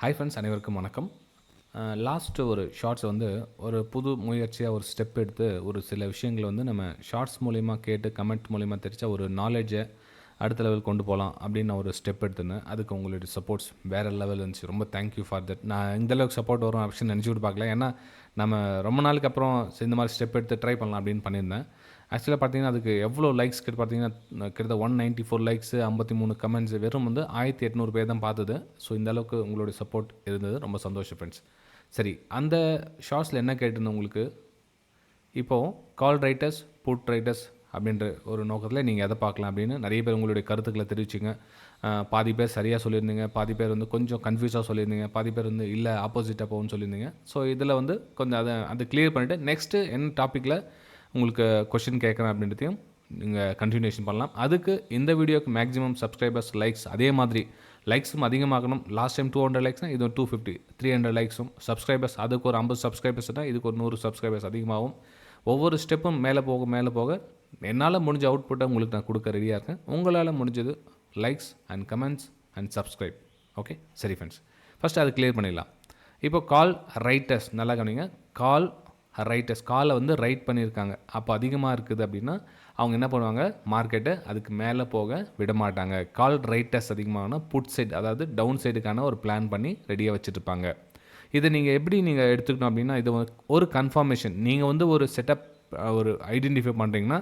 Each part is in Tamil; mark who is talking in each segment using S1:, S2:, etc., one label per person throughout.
S1: ஹாய் ஃப்ரெண்ட்ஸ், அனைவருக்கும் வணக்கம். லாஸ்ட்டு ஒரு ஷார்ட்ஸ் வந்து ஒரு புது முயற்சியாக ஒரு ஸ்டெப் எடுத்து ஒரு சில விஷயங்கள் வந்து நம்ம ஷார்ட்ஸ் மூலிமா கேட்டு கமெண்ட் மூலிமா தெரிச்ச ஒரு நாலேஜை அடுத்த லெவல் கொண்டு போகலாம் அப்படின்னு ஒரு ஸ்டெப் எடுத்துருந்தேன். அதுக்கு உங்களுடைய சப்போர்ட்ஸ் வேறு லெவல் இருந்துச்சு. ரொம்ப தேங்க்யூ ஃபார் தட். நான் இந்தளவுக்கு சப்போர்ட் வரும் ஆப்ஷன் நினச்சி கூட பார்க்கல. ஏன்னா நம்ம ரொம்ப நாளுக்கு அப்புறம் இந்த மாதிரி ஸ்டெப் எடுத்து ட்ரை பண்ணலாம் அப்படின்னு பண்ணியிருந்தேன். ஆக்சுவலாக பார்த்தீங்கன்னா அதுக்கு எவ்வளோ லைக்ஸ் பார்த்தீங்கன்னா கிட்டத்தட்ட 194 லைக்ஸு, 53 கமெண்ட்ஸ், வெறும் வந்து 1800 பேர் தான் பார்த்தது. ஸோ இந்த அளவுக்கு உங்களுடைய சப்போர்ட் இருந்தது. ரொம்ப சந்தோஷம் ஃப்ரெண்ட்ஸ். சரி, அந்த ஷார்ட்ஸில் என்ன கேட்டிருந்தேன் உங்களுக்கு, இப்போது கால் ரைட்டர்ஸ், புட் ரைட்டர்ஸ் அப்படின்ற ஒரு நோக்கத்தில் நீங்கள் எதை பார்க்கலாம் அப்படின்னு நிறைய பேர் உங்களுடைய கருத்துக்களை தெரிவிச்சிங்க. பாதி பேர் சரியாக சொல்லியிருந்தீங்க, பாதி பேர் வந்து கொஞ்சம் கன்ஃபியூஸாக சொல்லியிருந்தீங்க, பாதி பேர் வந்து இல்லை ஆப்போசிட்டாக போகும்னு சொல்லியிருந்தீங்க. ஸோ இதில் வந்து கொஞ்சம் அதை கிளியர் பண்ணிவிட்டு நெக்ஸ்ட்டு என்ன டாப்பிக்கில் உங்களுக்கு கொஷின் கேட்குறேன் அப்படின்றதையும் நீங்கள் கண்டினியூஷன் பண்ணலாம். அதுக்கு இந்த வீடியோக்கு மேக்ஸிமம் சப்ஸ்கிரைபர்ஸ், லைக்ஸ் அதே மாதிரி லைக்ஸும் அதிகமாகணும். லாஸ்ட் டைம் 200 லைக்ஸ்னால் இது 250, 300 லைக்ஸும். சப்ஸ்கிரைபர்ஸ் அதுக்கு ஒரு 50 சப்ஸ்கிரைபர்ஸ்னால் இதுக்கு ஒரு 100 சப்ஸ்கிரைபர்ஸ் அதிகமாகும். ஒவ்வொரு ஸ்டெப்பும் மேலே போக என்னால் முடிஞ்ச அவுட்புட்டை உங்களுக்கு நான் கொடுக்க ரெடியாக இருக்கேன். உங்களால் முடிஞ்சது likes and comments and subscribe. Okay, சரி ஃப்ரெண்ட்ஸ், ஃபஸ்ட்டு அதை கிளியர் பண்ணிடலாம். இப்போ கால் ரைட்டர்ஸ் நல்லா கவனிங்க. கால் ரைட்டர்ஸ் காலை வந்து ரைட் பண்ணியிருக்காங்க. அப்போ அதிகமாக இருக்குது அப்படின்னா அவங்க என்ன பண்ணுவாங்க, மார்க்கெட்டை அதுக்கு மேலே போக விட மாட்டாங்க. கால் ரைட்டர்ஸ் அதிகமாகனா புட் சைடு, அதாவது டவுன் சைடுக்கான ஒரு பிளான் பண்ணி ரெடியாக வச்சுருப்பாங்க. இதை நீங்கள் எப்படி நீங்கள் எடுத்துக்கணும் அப்படின்னா, இது ஒரு கன்ஃபர்மேஷன். நீங்கள் வந்து ஒரு செட்டப் ஒரு ஐடென்டிஃபை பண்ணுறீங்கன்னா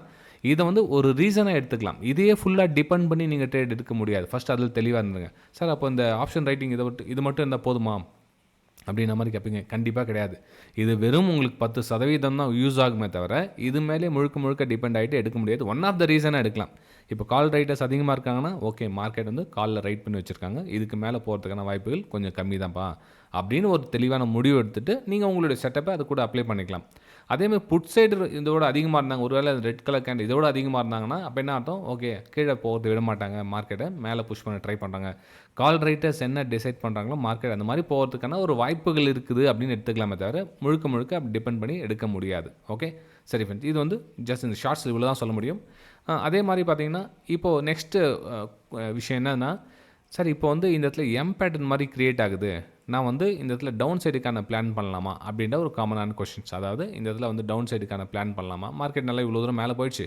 S1: இதை வந்து ஒரு ரீசனாக எடுத்துக்கலாம். இதையே ஃபுல்லாக டிபெண்ட் பண்ணி நீங்கள் ட்ரேட் எடுக்க முடியாது. ஃபஸ்ட் அதில் தெளிவாக இருந்துங்க. சார் அப்போ இந்த ஆப்ஷன் ரைட்டிங் இது மட்டும் இருந்தால் போதுமா அப்படின்ற மாதிரி கேட்பீங்க. கண்டிப்பாக கிடையாது. இது வெறும் உங்களுக்கு 10% தான் யூஸ் ஆகுமே தவிர இது மேலே முழுக்க டிபெண்ட் ஆகிட்டு எடுக்க முடியாது. ஒன் ஆஃப் த ரீசனாக எடுக்கலாம். இப்போ கால் ரைட்டர்ஸ் அதிகமாக இருக்காங்கன்னா ஓகே, மார்க்கெட் வந்து காலில் ரைட் பண்ணி வச்சுருக்காங்க, இதுக்கு மேலே போகிறதுக்கான வாய்ப்புகள் கொஞ்சம் கம்மி தான்ப்பா அப்படின்னு ஒரு தெளிவான முடிவு எடுத்துகிட்டு நீங்கள் உங்களுடைய செட்டப்பை அது கூட அப்ளை பண்ணிக்கலாம். அதேமாதிரி புட் சைடு இதோட அதிகமாக இருந்தாங்க, ஒருவேளை ரெட் கலர் கேண்ட் இதோட அதிகமாக இருந்தாங்கன்னா அப்போ என்ன அர்த்தம், ஓகே கீழே போகிறது விட மாட்டாங்க, மார்க்கெட்டை மேலே புஷ் பண்ண ட்ரை பண்ணுறாங்க. கால் ரைட்டர்ஸ் என்ன டிசைட் பண்ணுறாங்களோ மார்க்கெட் அந்த மாதிரி போகிறதுக்கான ஒரு வாய்ப்புகள் இருக்குது அப்படின்னு எடுத்துக்கலாமே தவிர முழுக்க அப்படி டிபெண்ட் பண்ணி எடுக்க முடியாது. ஓகே, சரி ஃப்ரெண்ட்ஸ், இது வந்து ஜஸ்ட் இந்த ஷார்ட்ஸ் இவ்வளோ தான் சொல்ல முடியும். அதே மாதிரி பார்த்தீங்கன்னா இப்போது நெக்ஸ்ட்டு விஷயம் என்னன்னா, சார் இப்போ வந்து இந்த இடத்துல எம் பேட்டர்ன் மாதிரி க்ரியேட் ஆகுது, நான் வந்து இந்த இடத்துல டவுன் சைடுக்கான பிளான் பண்ணலாமா அப்படின்ற ஒரு காமனான கொஷின்ஸ். அதாவது இந்த இடத்துல வந்து டவுன் சைடுக்கான பிளான் பண்ணலாமா, மார்க்கெட் நல்லா இவ்வளோ தூரம் மேலே போயிடுச்சு,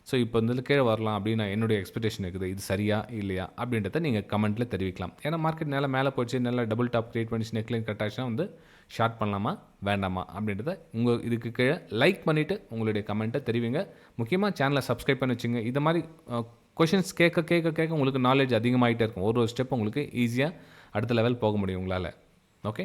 S1: ஸோ இப்போ இந்த கீழே வரலாம் அப்படின்னு என்னுடைய எக்ஸ்பெக்டேஷன் இருக்குது, இது சரியா இல்லையா அப்படின்றத நீங்கள் கமெண்ட்டில் தெரிவிக்கலாம். ஏன்னா மார்க்கெட் மேலே போயிடுச்சு, நல்லா டபுள் டாப் கிரியேட் பண்ணி நெக்லைன் கட் ஆச்சுன்னா வந்து ஷார்ட் பண்ணலாமா வேண்டாமா அப்படின்றத இதுக்கு கீழே லைக் பண்ணிவிட்டு உங்களுடைய கமெண்ட்டை தெரிவிங்க. முக்கியமாக சேனலை சப்ஸ்கிரைப் பண்ணி வச்சுங்க. இது மாதிரி கொஷின்ஸ் கேட்க உங்களுக்கு நாலேஜ் அதிகமாகிட்டே இருக்கும். ஒரு ஸ்டெப் உங்களுக்கு ஈஸியாக அடுத்த லெவல் போக முடியும் உங்களால். ஓகே.